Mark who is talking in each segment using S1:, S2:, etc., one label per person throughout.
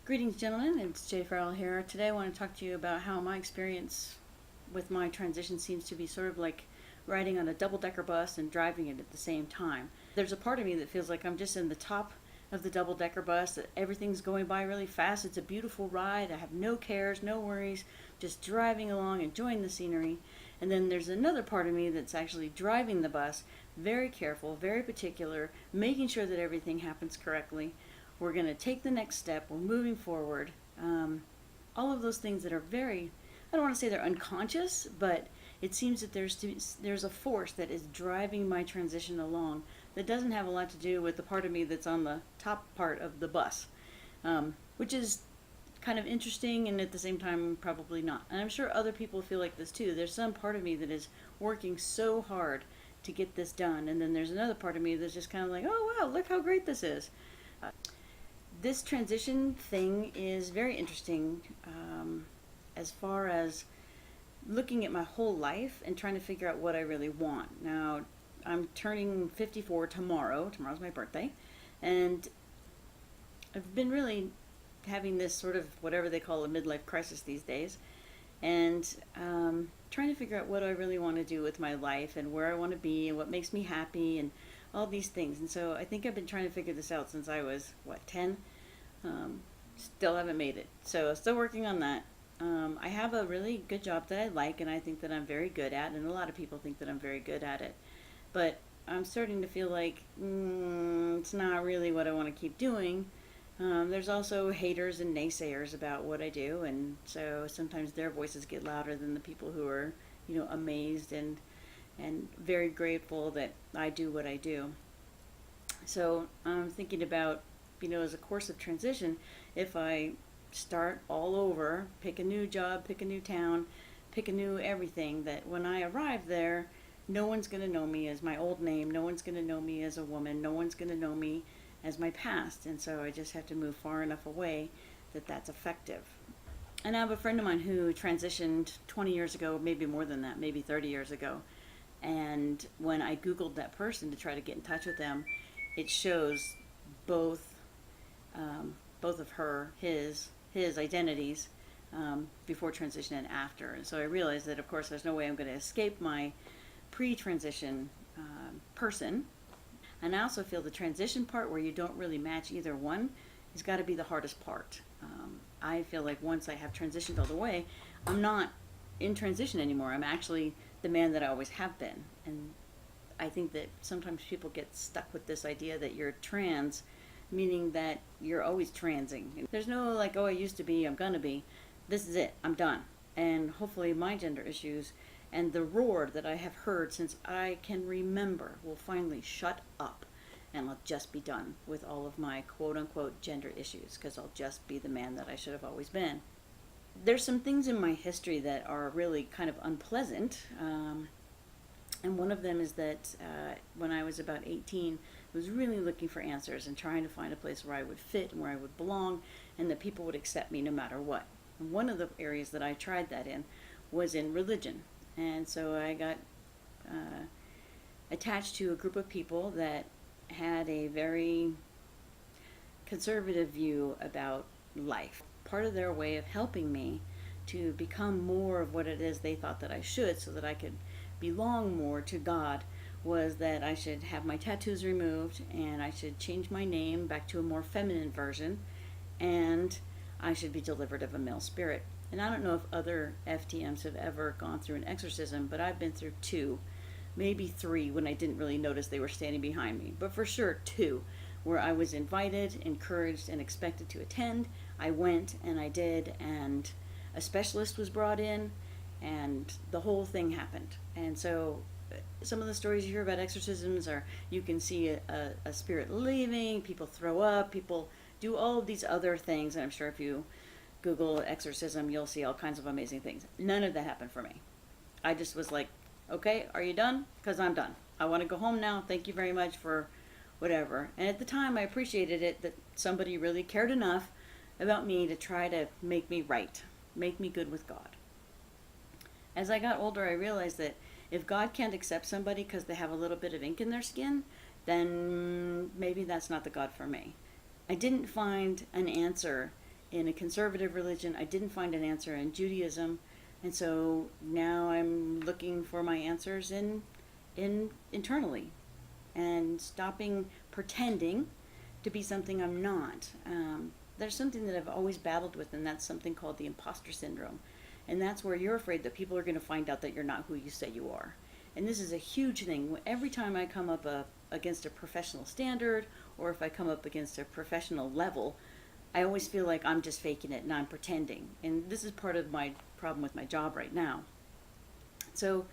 S1: Greetings, gentlemen. It's Jay Farrell here. Today I want to talk to you about how my experience with my transition seems to be sort of like riding on a double-decker bus and driving it at the same time. There's a part of me that feels like I'm just in the top of the double-decker bus, that everything's going by really fast. It's a beautiful ride. I have no cares, no worries, just driving along, enjoying the scenery. And then there's another part of me that's actually driving the bus, very careful, very particular, making sure that everything happens correctly. We're going to take the next step. We're moving forward. All of those things that are very, I don't want to say they're unconscious, but it seems that there's a force that is driving my transition along that doesn't have a lot to do with the part of me that's on the top part of the bus, which is kind of interesting and at the same time probably not. And I'm sure other people feel like this too. There's some part of me that is working so hard to get this done, and then there's another part of me that's just kind of like, oh wow, look how great this is. This transition thing is very interesting as far as looking at my whole life and trying to figure out what I really want. Now, I'm turning 54 tomorrow. Tomorrow's my birthday. And I've been really having this sort of whatever they call a midlife crisis these days. And trying to figure out what I really want to do with my life and where I want to be and what makes me happy and all these things. And so I think I've been trying to figure this out since I was, 10? Still haven't made it. So still working on that. I have a really good job that I like and I think that I'm very good at, and a lot of people think that I'm very good at it. But I'm starting to feel like it's not really what I want to keep doing. There's also haters and naysayers about what I do, and so sometimes their voices get louder than the people who are, amazed and very grateful that I do what I do. So I'm thinking about, as a course of transition, if I start all over, pick a new job, pick a new town, pick a new everything, that when I arrive there, no one's going to know me as my old name, no one's going to know me as a woman, no one's going to know me as my past, and so I just have to move far enough away that that's effective. And I have a friend of mine who transitioned 20 years ago, maybe more than that, maybe 30 years ago. And when I Googled that person to try to get in touch with them, it shows both of his identities before transition and after. And so I realized that, of course, there's no way I'm going to escape my pre-transition person. And I also feel the transition part, where you don't really match either one, has got to be the hardest part. I feel like once I have transitioned all the way, I'm not in transition anymore. I'm actually the man that I always have been. And I think that sometimes people get stuck with this idea that you're trans, meaning that you're always transing. There's no like, oh, I used to be, I'm gonna be. This is it, I'm done. And hopefully my gender issues and the roar that I have heard since I can remember will finally shut up, and I'll just be done with all of my quote-unquote gender issues, because I'll just be the man that I should have always been. There's some things in my history that are really kind of unpleasant, and one of them is that when I was about 18, I was really looking for answers and trying to find a place where I would fit and where I would belong, and that people would accept me no matter what. And one of the areas that I tried that in was in religion. And so I got attached to a group of people that had a very conservative view about life. Part of their way of helping me to become more of what it is they thought that I should, so that I could belong more to God, was that I should have my tattoos removed, and I should change my name back to a more feminine version, and I should be delivered of a male spirit. And I don't know if other FTMs have ever gone through an exorcism, but I've been through 2, maybe 3 when I didn't really notice they were standing behind me, but for sure 2, where I was invited, encouraged, and expected to attend. I went and I did, and a specialist was brought in, and the whole thing happened. And so some of the stories you hear about exorcisms are, you can see a spirit leaving, people throw up, people do all of these other things, and I'm sure if you Google exorcism, you'll see all kinds of amazing things. None of that happened for me. I just was like, okay, are you done? Because I'm done. I want to go home now. Thank you very much for whatever. And at the time, I appreciated it that somebody really cared enough about me to try to make me right, make me good with God. As I got older, I realized that if God can't accept somebody because they have a little bit of ink in their skin, then maybe that's not the God for me. I didn't find an answer in a conservative religion. I didn't find an answer in Judaism, and so now I'm looking for my answers in internally, and stopping pretending to be something I'm not. There's something that I've always battled with, and that's something called the Imposter Syndrome. And that's where you're afraid that people are going to find out that you're not who you say you are. And this is a huge thing. Every time I come up against a professional standard, or if I come up against a professional level, I always feel like I'm just faking it and I'm pretending. And this is part of my problem with my job right now. So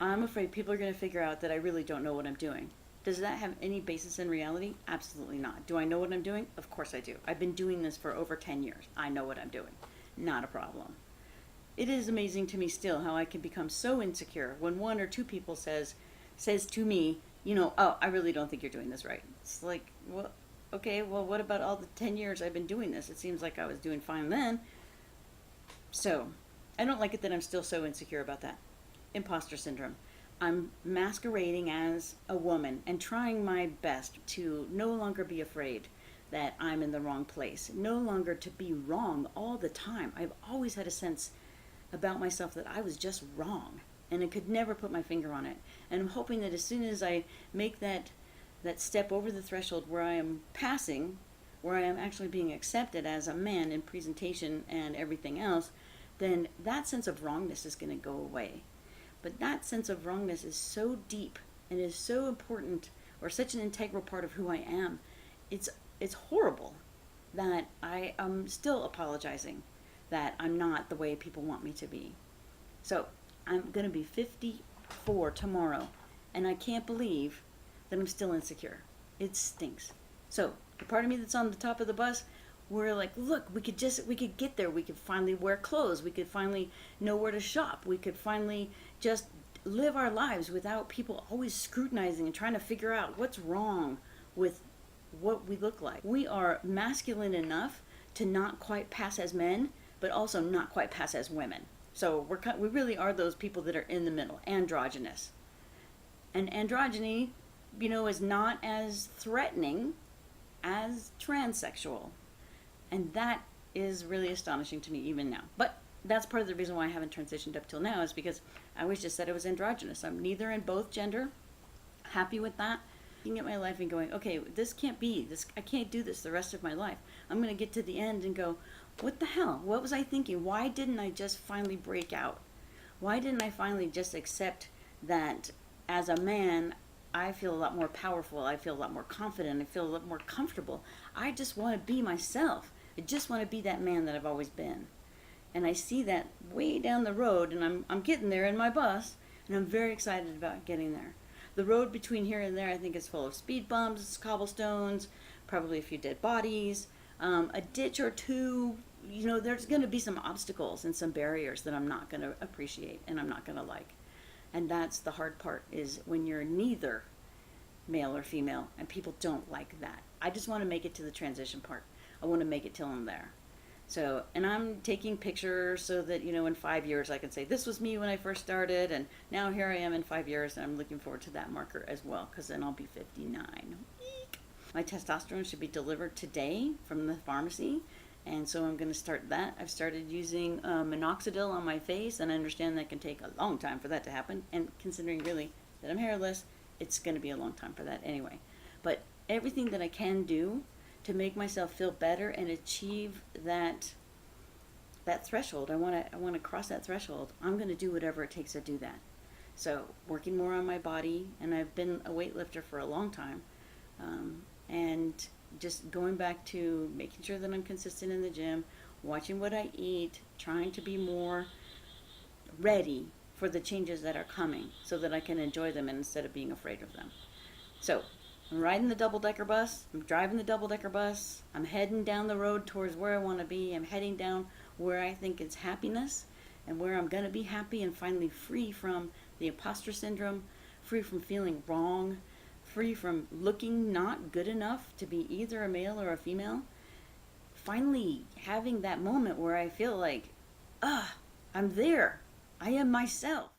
S1: I'm afraid people are going to figure out that I really don't know what I'm doing. Does that have any basis in reality? Absolutely not. Do I know what I'm doing? Of course I do. I've been doing this for over 10 years. I know what I'm doing. Not a problem. It is amazing to me still how I can become so insecure when one or two people says to me, oh, I really don't think you're doing this right. It's like, well, okay, well, what about all the 10 years I've been doing this? It seems like I was doing fine then. So, I don't like it that I'm still so insecure about that. Imposter syndrome. I'm masquerading as a woman and trying my best to no longer be afraid that I'm in the wrong place. No longer to be wrong all the time. I've always had a sense about myself that I was just wrong, and I could never put my finger on it. And I'm hoping that as soon as I make that step over the threshold where I am passing, where I am actually being accepted as a man in presentation and everything else, then that sense of wrongness is going to go away. But that sense of wrongness is so deep and is so important, or such an integral part of who I am. It's horrible that I am still apologizing that I'm not the way people want me to be. So I'm going to be 54 tomorrow, and I can't believe that I'm still insecure. It stinks. So the part of me that's on the top of the bus, we're like, look, we could get there. We could finally wear clothes. We could finally know where to shop. We could finally just live our lives without people always scrutinizing and trying to figure out what's wrong with what we look like. We are masculine enough to not quite pass as men, but also not quite pass as women. So we really are those people that are in the middle, androgynous. And androgyny, is not as threatening as transsexual. And that is really astonishing to me even now. But that's part of the reason why I haven't transitioned up till now, is because I always just said I was androgynous. I'm neither in both gender. Happy with that. Looking at my life and going, okay, this can't be. I can't do this the rest of my life. I'm going to get to the end and go, what the hell? What was I thinking? Why didn't I just finally break out? Why didn't I finally just accept that as a man, I feel a lot more powerful. I feel a lot more confident. I feel a lot more comfortable. I just want to be myself. I just want to be that man that I've always been. And I see that way down the road, and I'm getting there in my bus, and I'm very excited about getting there. The road between here and there, I think, is full of speed bumps, cobblestones, probably a few dead bodies, a ditch or two. There's going to be some obstacles and some barriers that I'm not going to appreciate and I'm not going to like. And that's the hard part, is when you're neither male or female, and people don't like that. I just want to make it to the transition part. I want to make it till I'm there. So, and I'm taking pictures so that, in 5 years I can say, this was me when I first started, and now here I am in 5 years, and I'm looking forward to that marker as well, because then I'll be 59. Eek. My testosterone should be delivered today from the pharmacy, and so I'm going to start that. I've started using minoxidil on my face, and I understand that can take a long time for that to happen, and considering really that I'm hairless, it's going to be a long time for that anyway. But everything that I can do to make myself feel better and achieve that threshold, I want to cross that threshold. I'm going to do whatever it takes to do that. So working more on my body, and I've been a weightlifter for a long time, and just going back to making sure that I'm consistent in the gym, watching what I eat, trying to be more ready for the changes that are coming so that I can enjoy them instead of being afraid of them. So I'm riding the double-decker bus, I'm driving the double-decker bus, I'm heading down the road towards where I want to be, I'm heading down where I think it's happiness and where I'm going to be happy and finally free from the imposter syndrome, free from feeling wrong, free from looking not good enough to be either a male or a female. Finally having that moment where I feel like, I'm there. I am myself.